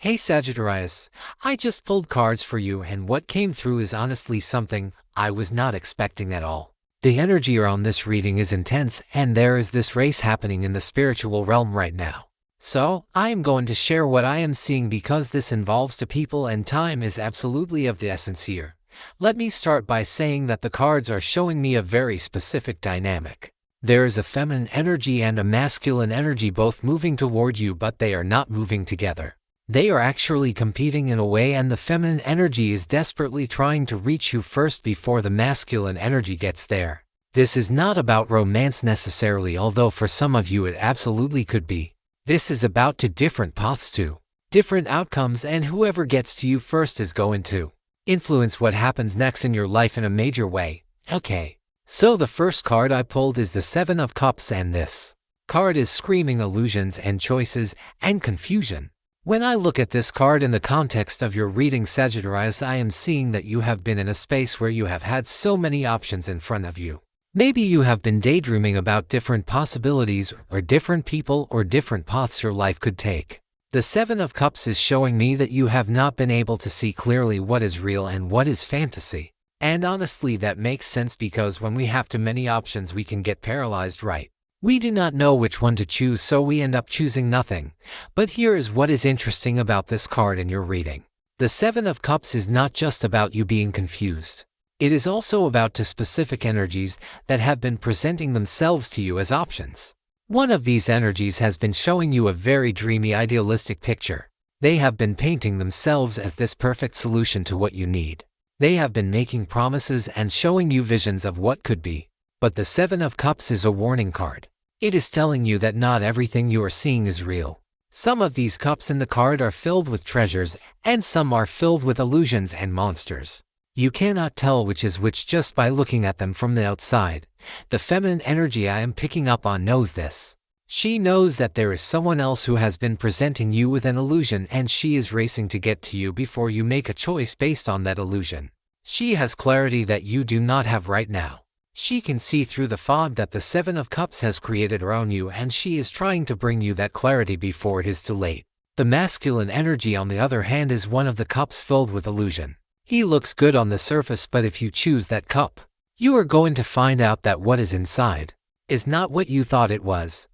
Hey Sagittarius, I just pulled cards for you and what came through is honestly something I was not expecting at all. The energy around this reading is intense and there is this race happening in the spiritual realm right now. So, I am going to share what I am seeing because this involves to people and time is absolutely of the essence here. Let me start by saying that the cards are showing me a very specific dynamic. There is a feminine energy and a masculine energy both moving toward you, but they are not moving together. They are actually competing in a way, and the feminine energy is desperately trying to reach you first before the masculine energy gets there. This is not about romance necessarily, although for some of you it absolutely could be. This is about two different paths to different outcomes, and whoever gets to you first is going to influence what happens next in your life in a major way. Okay. So the first card I pulled is the Seven of Cups, and this card is screaming illusions and choices and confusion. When I look at this card in the context of your reading, Sagittarius, I am seeing that you have been in a space where you have had so many options in front of you. Maybe you have been daydreaming about different possibilities or different people or different paths your life could take. The Seven of Cups is showing me that you have not been able to see clearly what is real and what is fantasy. And honestly, that makes sense because when we have too many options, we can get paralyzed, right? We do not know which one to choose, so we end up choosing nothing. But here is what is interesting about this card in your reading. The Seven of Cups is not just about you being confused. It is also about two specific energies that have been presenting themselves to you as options. One of these energies has been showing you a very dreamy, idealistic picture. They have been painting themselves as this perfect solution to what you need. They have been making promises and showing you visions of what could be. But the Seven of Cups is a warning card. It is telling you that not everything you are seeing is real. Some of these cups in the card are filled with treasures, and some are filled with illusions and monsters. You cannot tell which is which just by looking at them from the outside. The feminine energy I am picking up on knows this. She knows that there is someone else who has been presenting you with an illusion, and she is racing to get to you before you make a choice based on that illusion. She has clarity that you do not have right now. She can see through the fog that the Seven of Cups has created around you, and she is trying to bring you that clarity before it is too late. The masculine energy, on the other hand, is one of the cups filled with illusion. He looks good on the surface, but if you choose that cup, you are going to find out that what is inside is not what you thought it was.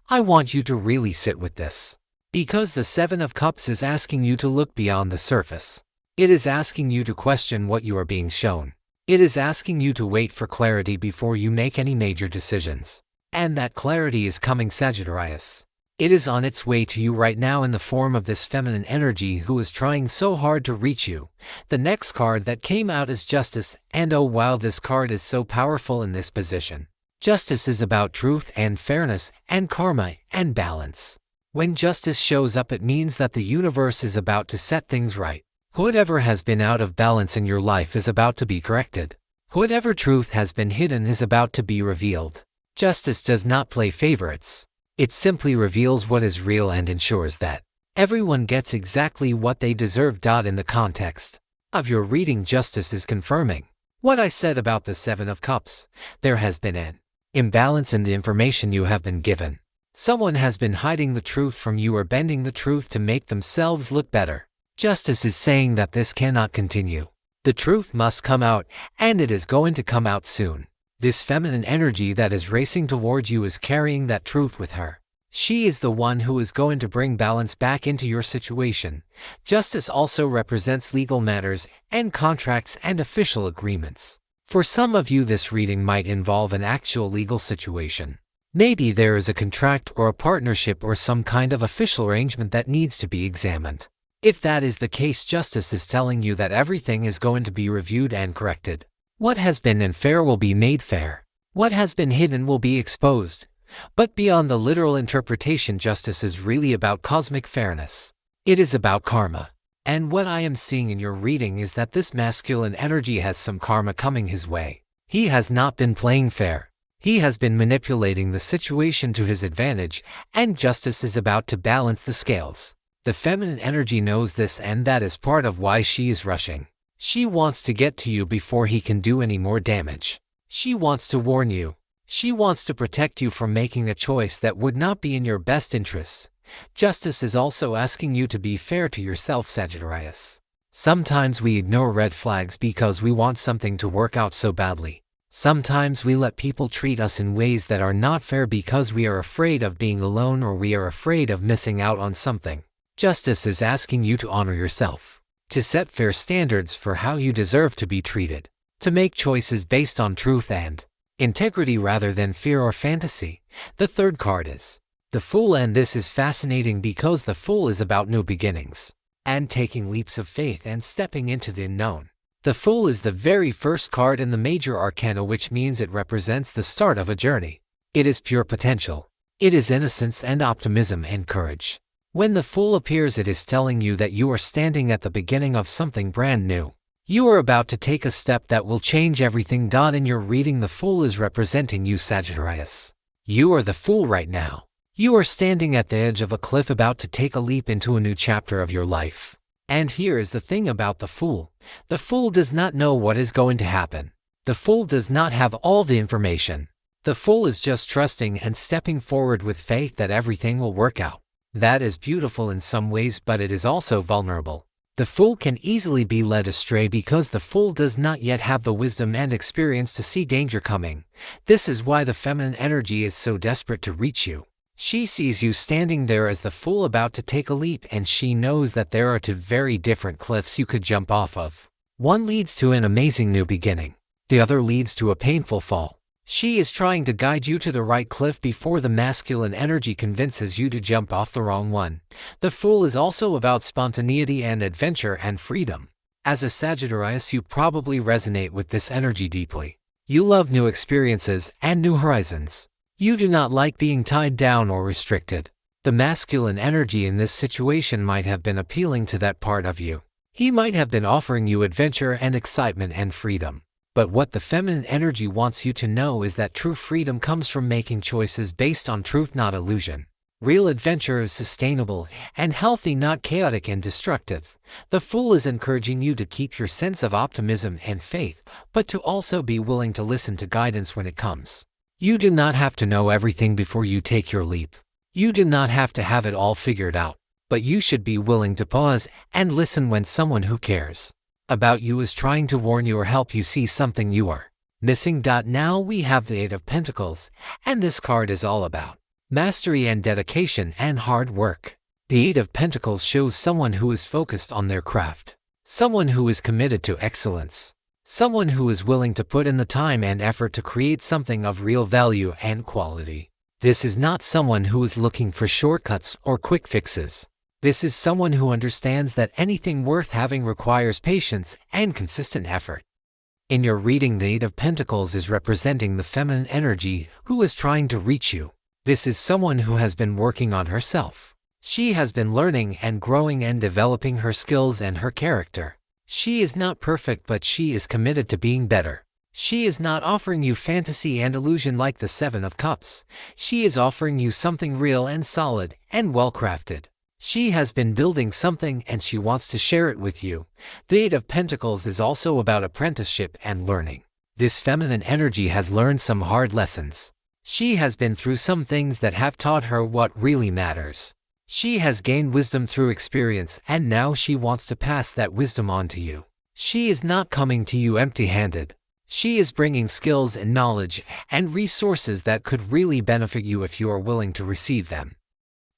I want you to really sit with this, because the Seven of Cups is asking you to look beyond the surface. It is asking you to question what you are being shown. It is asking you to wait for clarity before you make any major decisions. And that clarity is coming, Sagittarius. It is on its way to you right now in the form of this feminine energy who is trying so hard to reach you. The next card that came out is Justice, and oh wow, this card is so powerful in this position. Justice is about truth and fairness and karma and balance. When justice shows up, it means that the universe is about to set things right. Whatever has been out of balance in your life is about to be corrected. Whatever truth has been hidden is about to be revealed. Justice does not play favorites. It simply reveals what is real and ensures that everyone gets exactly what they deserve. In the context of your reading, Justice is confirming what I said about the Seven of Cups. There has been an imbalance in the information you have been given. Someone has been hiding the truth from you or bending the truth to make themselves look better. Justice is saying that this cannot continue. The truth must come out, and it is going to come out soon. This feminine energy that is racing towards you is carrying that truth with her. She is the one who is going to bring balance back into your situation. Justice also represents legal matters and contracts and official agreements. For some of you, this reading might involve an actual legal situation. Maybe there is a contract or a partnership or some kind of official arrangement that needs to be examined. If that is the case, Justice is telling you that everything is going to be reviewed and corrected. What has been unfair will be made fair. What has been hidden will be exposed. But beyond the literal interpretation, justice is really about cosmic fairness. It is about karma. And what I am seeing in your reading is that this masculine energy has some karma coming his way. He has not been playing fair. He has been manipulating the situation to his advantage, and justice is about to balance the scales. The feminine energy knows this, and that is part of why she is rushing. She wants to get to you before he can do any more damage. She wants to warn you. She wants to protect you from making a choice that would not be in your best interests. Justice is also asking you to be fair to yourself, Sagittarius. Sometimes we ignore red flags because we want something to work out so badly. Sometimes we let people treat us in ways that are not fair because we are afraid of being alone or we are afraid of missing out on something. Justice is asking you to honor yourself, to set fair standards for how you deserve to be treated, to make choices based on truth and integrity rather than fear or fantasy. The third card is the Fool, and this is fascinating because the Fool is about new beginnings and taking leaps of faith and stepping into the unknown. The Fool is the very first card in the major arcana, which means it represents the start of a journey. It is pure potential. It is innocence and optimism and courage. When the Fool appears, it is telling you that you are standing at the beginning of something brand new. You are about to take a step that will change everything. In your reading, the Fool is representing you, Sagittarius. You are the Fool right now. You are standing at the edge of a cliff, about to take a leap into a new chapter of your life. And here is the thing about the Fool. The Fool does not know what is going to happen. The Fool does not have all the information. The Fool is just trusting and stepping forward with faith that everything will work out. That is beautiful in some ways, but it is also vulnerable. The Fool can easily be led astray because the Fool does not yet have the wisdom and experience to see danger coming. This is why the feminine energy is so desperate to reach you. She sees you standing there as the Fool about to take a leap, and she knows that there are two very different cliffs you could jump off of. One leads to an amazing new beginning. The other leads to a painful fall. She is trying to guide you to the right cliff before the masculine energy convinces you to jump off the wrong one. The Fool is also about spontaneity and adventure and freedom. As a Sagittarius, you probably resonate with this energy deeply. You love new experiences and new horizons. You do not like being tied down or restricted. The masculine energy in this situation might have been appealing to that part of you. He might have been offering you adventure and excitement and freedom. But what the feminine energy wants you to know is that true freedom comes from making choices based on truth, not illusion. Real adventure is sustainable and healthy, not chaotic and destructive. The Fool is encouraging you to keep your sense of optimism and faith, but to also be willing to listen to guidance when it comes. You do not have to know everything before you take your leap. You do not have to have it all figured out, but you should be willing to pause and listen when someone who cares about you is trying to warn you or help you see something you are missing. Now we have the Eight of Pentacles, and this card is all about mastery and dedication and hard work. The Eight of Pentacles shows someone who is focused on their craft, someone who is committed to excellence, someone who is willing to put in the time and effort to create something of real value and quality. This is not someone who is looking for shortcuts or quick fixes. This is someone who understands that anything worth having requires patience and consistent effort. In your reading, the Eight of Pentacles is representing the feminine energy who is trying to reach you. This is someone who has been working on herself. She has been learning and growing and developing her skills and her character. She is not perfect, but she is committed to being better. She is not offering you fantasy and illusion like the Seven of Cups. She is offering you something real and solid and well-crafted. She has been building something and she wants to share it with you. The Eight of Pentacles is also about apprenticeship and learning. This feminine energy has learned some hard lessons. She has been through some things that have taught her what really matters. She has gained wisdom through experience, and now she wants to pass that wisdom on to you. She is not coming to you empty-handed. She is bringing skills and knowledge and resources that could really benefit you if you are willing to receive them.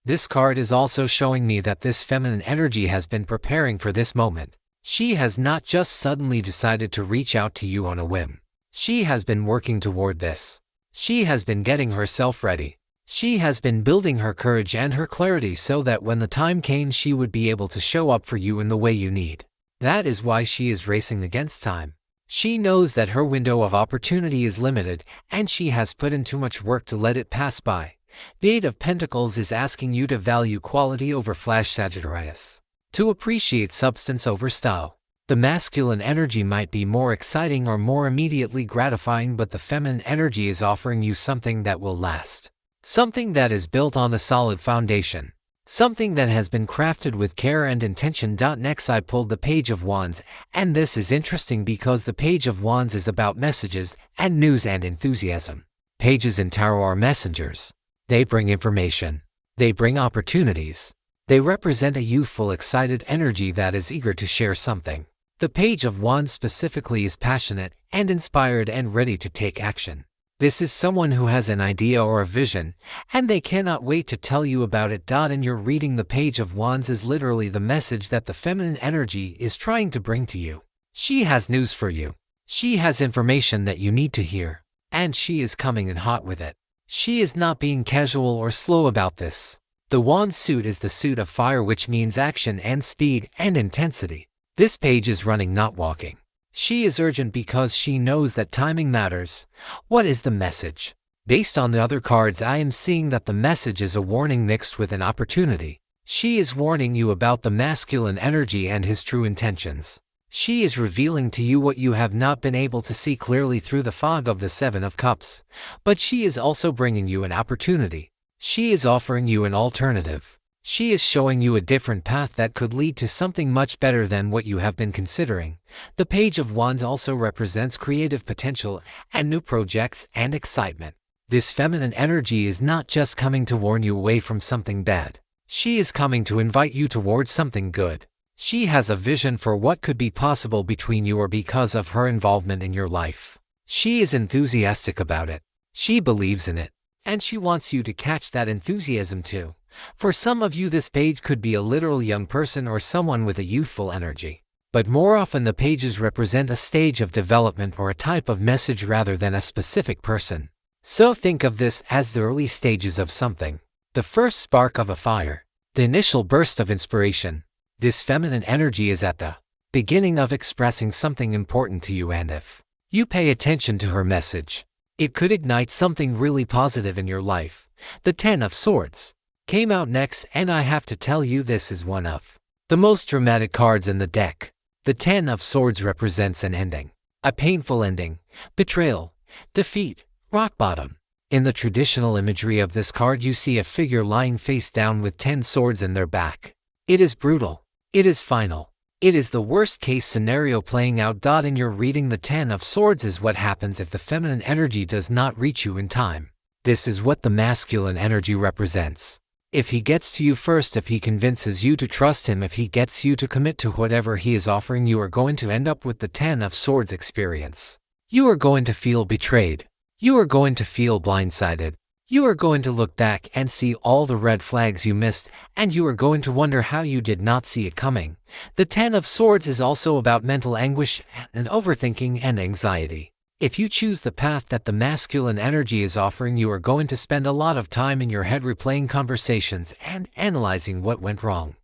This card is also showing me that this feminine energy has been preparing for this moment. She has not just suddenly decided to reach out to you on a whim. She has been working toward this. She has been getting herself ready. She has been building her courage and her clarity so that when the time came, she would be able to show up for you in the way you need. That is why she is racing against time. She knows that her window of opportunity is limited, and she has put in too much work to let it pass by. The Eight of Pentacles is asking you to value quality over flash, Sagittarius, to appreciate substance over style. The masculine energy might be more exciting or more immediately gratifying, but the feminine energy is offering you something that will last. Something that is built on a solid foundation. Something that has been crafted with care and intention. Next, I pulled the Page of Wands, and this is interesting because the Page of Wands is about messages and news and enthusiasm. Pages in tarot are messengers. They bring information. They bring opportunities. They represent a youthful, excited energy that is eager to share something. The Page of Wands specifically is passionate and inspired and ready to take action. This is someone who has an idea or a vision, and they cannot wait to tell you about it. In your reading, the Page of Wands is literally the message that the feminine energy is trying to bring to you. She has news for you. She has information that you need to hear, and she is coming in hot with it. She is not being casual or slow about this. The Wand suit is the suit of fire, which means action and speed and intensity. This page is running, not walking. She is urgent because she knows that timing matters. What is the message? Based on the other cards, I am seeing that the message is a warning mixed with an opportunity. She is warning you about the masculine energy and his true intentions. She is revealing to you what you have not been able to see clearly through the fog of the Seven of Cups. But she is also bringing you an opportunity. She is offering you an alternative. She is showing you a different path that could lead to something much better than what you have been considering. The Page of Wands also represents creative potential and new projects and excitement. This feminine energy is not just coming to warn you away from something bad. She is coming to invite you towards something good. She has a vision for what could be possible between you or because of her involvement in your life. She is enthusiastic about it. She believes in it. And she wants you to catch that enthusiasm too. For some of you, this page could be a literal young person or someone with a youthful energy. But more often, the pages represent a stage of development or a type of message rather than a specific person. So think of this as the early stages of something. The first spark of a fire. The initial burst of inspiration. This feminine energy is at the beginning of expressing something important to you, and if you pay attention to her message, it could ignite something really positive in your life. The Ten of Swords came out next, and I have to tell you, this is one of the most dramatic cards in the deck. The Ten of Swords represents an ending, a painful ending, betrayal, defeat, rock bottom. In the traditional imagery of this card, you see a figure lying face down with 10 swords in their back. It is brutal. It is final. It is the worst-case scenario playing out. In your reading, the Ten of Swords is what happens if the feminine energy does not reach you in time. This is what the masculine energy represents. If he gets to you first, if he convinces you to trust him, if he gets you to commit to whatever he is offering, you are going to end up with the Ten of Swords experience. You are going to feel betrayed. You are going to feel blindsided. You are going to look back and see all the red flags you missed, and you are going to wonder how you did not see it coming. The Ten of Swords is also about mental anguish and overthinking and anxiety. If you choose the path that the masculine energy is offering, you are going to spend a lot of time in your head replaying conversations and analyzing what went wrong,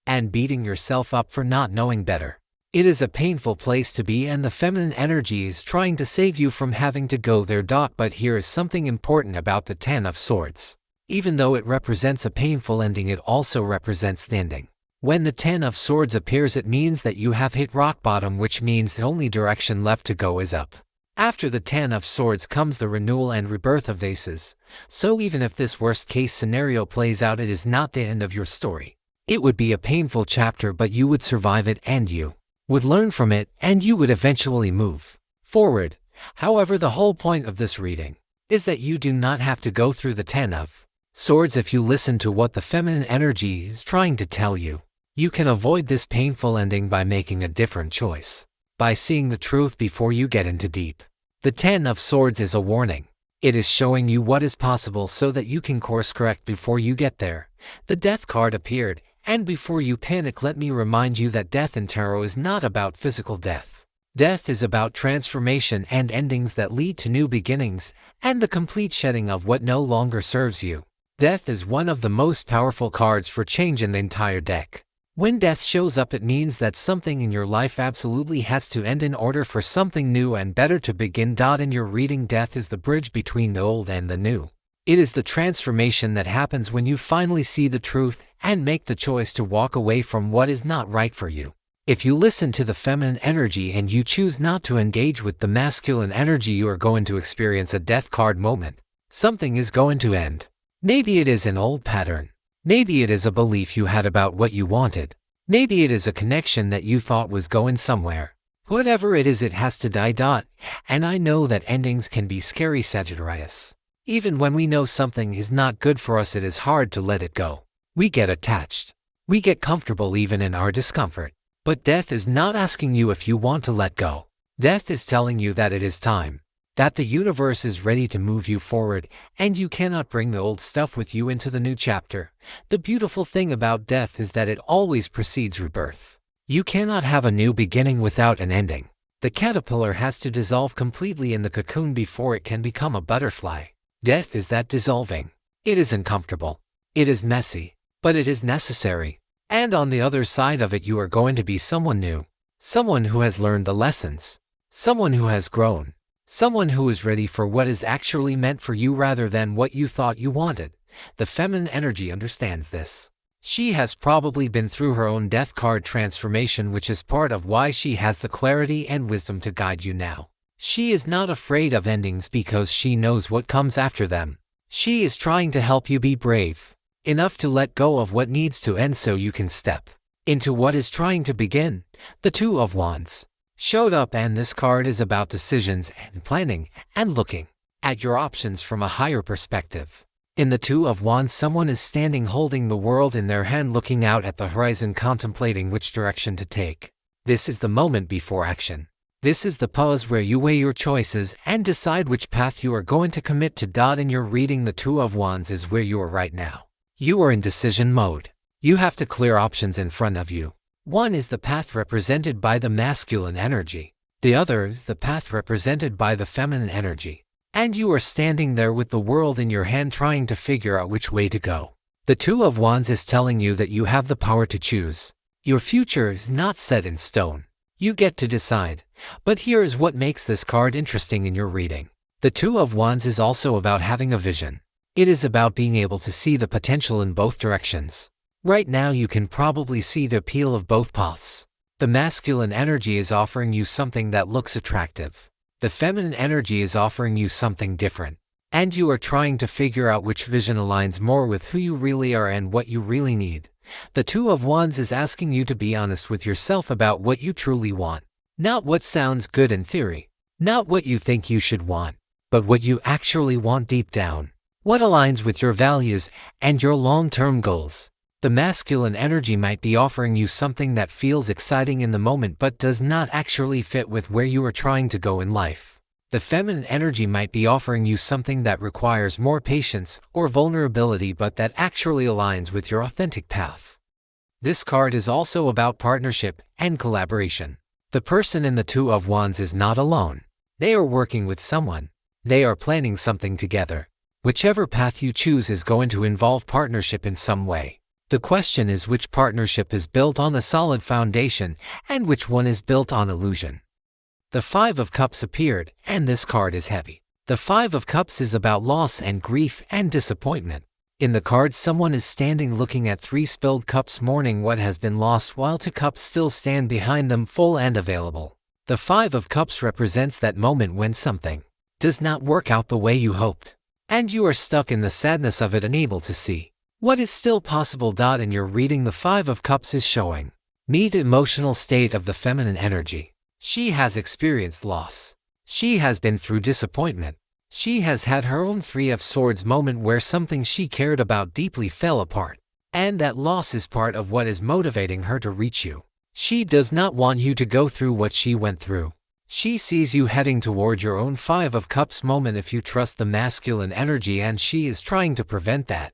and beating yourself up for not knowing better. It is a painful place to be, and the feminine energy is trying to save you from having to go there. But here is something important about the Ten of Swords. Even though it represents a painful ending, it also represents the ending. When the Ten of Swords appears, it means that you have hit rock bottom, which means the only direction left to go is up. After the Ten of Swords comes the renewal and rebirth of Aces. So even if this worst-case scenario plays out, it is not the end of your story. It would be a painful chapter, but you would survive it, and you would learn from it, and you would eventually move forward. However, the whole point of this reading is that you do not have to go through the Ten of Swords if you listen to what the feminine energy is trying to tell you. You can avoid this painful ending by making a different choice, by seeing the truth before you get into deep. The Ten of Swords is a warning. It is showing you what is possible so that you can course correct before you get there. The Death card appeared. And before you panic, let me remind you that death in tarot is not about physical death. Death is about transformation and endings that lead to new beginnings, and the complete shedding of what no longer serves you. Death is one of the most powerful cards for change in the entire deck. When death shows up, it means that something in your life absolutely has to end in order for something new and better to begin. In your reading, death is the bridge between the old and the new. It is the transformation that happens when you finally see the truth and make the choice to walk away from what is not right for you. If you listen to the feminine energy and you choose not to engage with the masculine energy, you are going to experience a death card moment. Something is going to end. Maybe it is an old pattern. Maybe it is a belief you had about what you wanted. Maybe it is a connection that you thought was going somewhere. Whatever it is, it has to die. And I know that endings can be scary, Sagittarius. Even when we know something is not good for us, it is hard to let it go. We get attached. We get comfortable even in our discomfort. But death is not asking you if you want to let go. Death is telling you that it is time, that the universe is ready to move you forward, and you cannot bring the old stuff with you into the new chapter. The beautiful thing about death is that it always precedes rebirth. You cannot have a new beginning without an ending. The caterpillar has to dissolve completely in the cocoon before it can become a butterfly. Death is that dissolving. It is uncomfortable. It is messy, but it is necessary. And on the other side of it, you are going to be someone new. Someone who has learned the lessons. Someone who has grown. Someone who is ready for what is actually meant for you rather than what you thought you wanted. The feminine energy understands this. She has probably been through her own death card transformation, which is part of why she has the clarity and wisdom to guide you now. She is not afraid of endings because she knows what comes after them. She is trying to help you be brave enough to let go of what needs to end so you can step into what is trying to begin. The Two of Wands showed up, and this card is about decisions and planning and looking at your options from a higher perspective. In the Two of Wands, someone is standing holding the world in their hand, looking out at the horizon, contemplating which direction to take. This is the moment before action. This is the pause where you weigh your choices and decide which path you are going to commit to. In your reading, the Two of Wands is where you are right now. You are in decision mode. You have to clear options in front of you. One is the path represented by the masculine energy. The other is the path represented by the feminine energy. And you are standing there with the world in your hand, trying to figure out which way to go. The Two of Wands is telling you that you have the power to choose. Your future is not set in stone. You get to decide. But here is what makes this card interesting in your reading. The Two of Wands is also about having a vision. It is about being able to see the potential in both directions. Right now you can probably see the appeal of both paths. The masculine energy is offering you something that looks attractive. The feminine energy is offering you something different. And you are trying to figure out which vision aligns more with who you really are and what you really need. The Two of Wands is asking you to be honest with yourself about what you truly want. Not what sounds good in theory. Not what you think you should want. But what you actually want deep down. What aligns with your values and your long-term goals. The masculine energy might be offering you something that feels exciting in the moment but does not actually fit with where you are trying to go in life. The feminine energy might be offering you something that requires more patience or vulnerability but that actually aligns with your authentic path. This card is also about partnership and collaboration. The person in the Two of Wands is not alone. They are working with someone. They are planning something together. Whichever path you choose is going to involve partnership in some way. The question is which partnership is built on a solid foundation and which one is built on illusion. The Five of Cups appeared, and this card is heavy. The Five of Cups is about loss and grief and disappointment. In the card, someone is standing looking at 3 spilled cups, mourning what has been lost, while 2 cups still stand behind them, full and available. The Five of Cups represents that moment when something does not work out the way you hoped, and you are stuck in the sadness of it, unable to see what is still possible. In your reading, the Five of Cups is showing me the emotional state of the feminine energy. She has experienced loss. She has been through disappointment. She has had her own Three of Swords moment where something she cared about deeply fell apart. And that loss is part of what is motivating her to reach you. She does not want you to go through what she went through. She sees you heading toward your own Five of Cups moment if you trust the masculine energy, and she is trying to prevent that.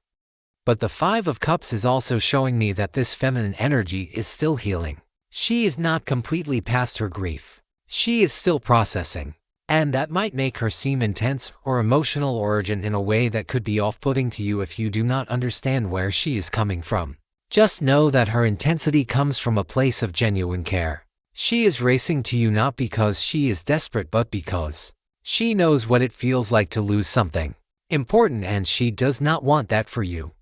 But the Five of Cups is also showing me that this feminine energy is still healing. She is not completely past her grief. She is still processing. And that might make her seem intense or emotional or urgent in a way that could be off-putting to you if you do not understand where she is coming from. Just know that her intensity comes from a place of genuine care. She is racing to you not because she is desperate but because she knows what it feels like to lose something important, and she does not want that for you.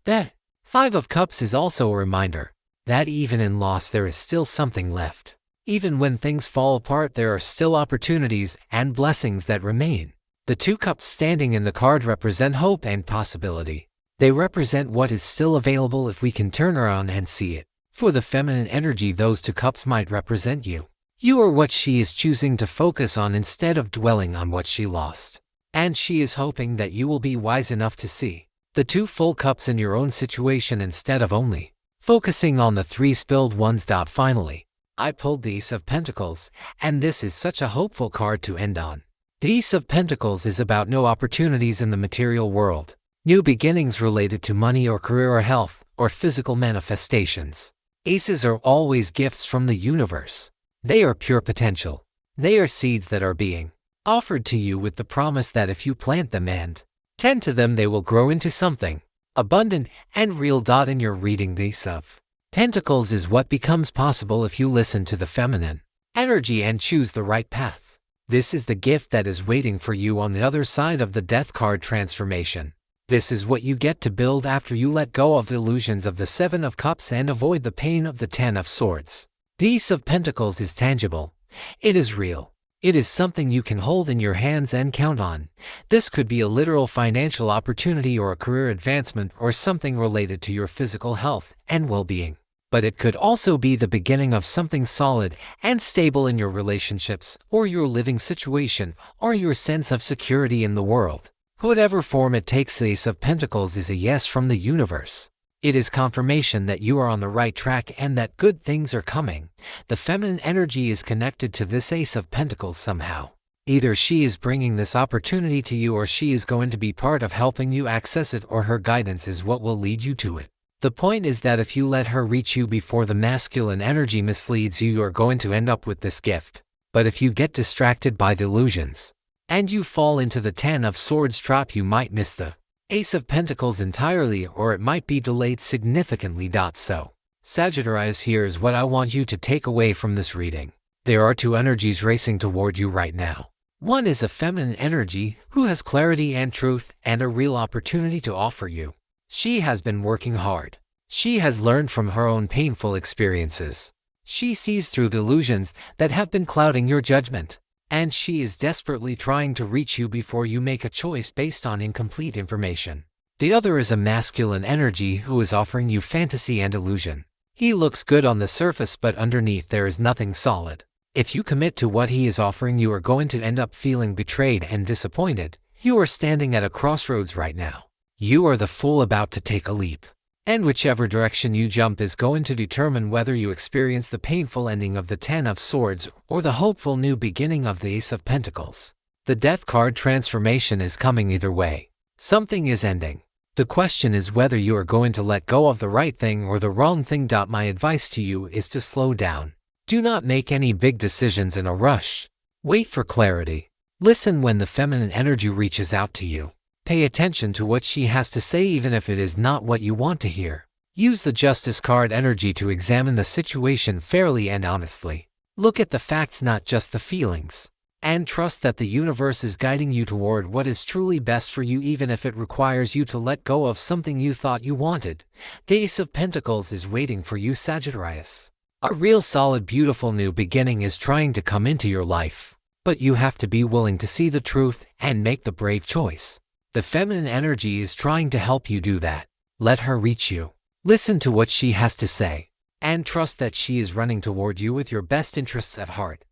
That Five of Cups is also a reminder that even in loss there is still something left. Even when things fall apart, there are still opportunities and blessings that remain. The 2 cups standing in the card represent hope and possibility. They represent what is still available if we can turn around and see it. For the feminine energy, those 2 cups might represent you. You are what she is choosing to focus on instead of dwelling on what she lost. And she is hoping that you will be wise enough to see the 2 full cups in your own situation instead of only focusing on the 3 spilled ones. Finally, I pulled the Ace of Pentacles, and this is such a hopeful card to end on. The Ace of Pentacles is about new opportunities in the material world, new beginnings related to money or career or health or physical manifestations. Aces are always gifts from the universe. They are pure potential. They are seeds that are being offered to you with the promise that if you plant them and tend to them, they will grow into something abundant and real. In your reading, the Ace of Pentacles is what becomes possible if you listen to the feminine energy and choose the right path. This is the gift that is waiting for you on the other side of the Death card transformation. This is what you get to build after you let go of the illusions of the 7 of Cups and avoid the pain of the 10 of Swords. The Ace of Pentacles is tangible. It is real. It is something you can hold in your hands and count on. This could be a literal financial opportunity or a career advancement or something related to your physical health and well-being. But it could also be the beginning of something solid and stable in your relationships or your living situation or your sense of security in the world. Whatever form it takes, the Ace of Pentacles is a yes from the universe. It is confirmation that you are on the right track and that good things are coming. The feminine energy is connected to this Ace of Pentacles somehow. Either she is bringing this opportunity to you or she is going to be part of helping you access it, or her guidance is what will lead you to it. The point is that if you let her reach you before the masculine energy misleads you, you are going to end up with this gift. But if you get distracted by the illusions and you fall into the 10 of Swords trap, you might miss the Ace of Pentacles entirely, or it might be delayed significantly. So, Sagittarius, here is what I want you to take away from this reading. There are 2 energies racing toward you right now. One is a feminine energy who has clarity and truth and a real opportunity to offer you. She has been working hard. She has learned from her own painful experiences. She sees through the illusions that have been clouding your judgment. And she is desperately trying to reach you before you make a choice based on incomplete information. The other is a masculine energy who is offering you fantasy and illusion. He looks good on the surface, but underneath there is nothing solid. If you commit to what he is offering, you are going to end up feeling betrayed and disappointed. You are standing at a crossroads right now. You are the fool about to take a leap. And whichever direction you jump is going to determine whether you experience the painful ending of the 10 of Swords or the hopeful new beginning of the Ace of Pentacles. The Death card transformation is coming either way. Something is ending. The question is whether you are going to let go of the right thing or the wrong thing. My advice to you is to slow down. Do not make any big decisions in a rush. Wait for clarity. Listen when the feminine energy reaches out to you. Pay attention to what she has to say, even if it is not what you want to hear. Use the Justice card energy to examine the situation fairly and honestly. Look at the facts, not just the feelings. And trust that the universe is guiding you toward what is truly best for you, even if it requires you to let go of something you thought you wanted. The Ace of Pentacles is waiting for you, Sagittarius. A real solid, beautiful new beginning is trying to come into your life. But you have to be willing to see the truth and make the brave choice. The feminine energy is trying to help you do that. Let her reach you. Listen to what she has to say. And trust that she is running toward you with your best interests at heart.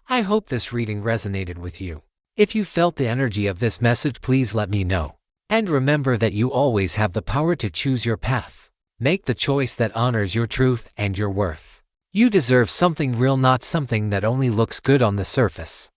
I hope this reading resonated with you. If you felt the energy of this message, please let me know. And remember that you always have the power to choose your path. Make the choice that honors your truth and your worth. You deserve something real, not something that only looks good on the surface.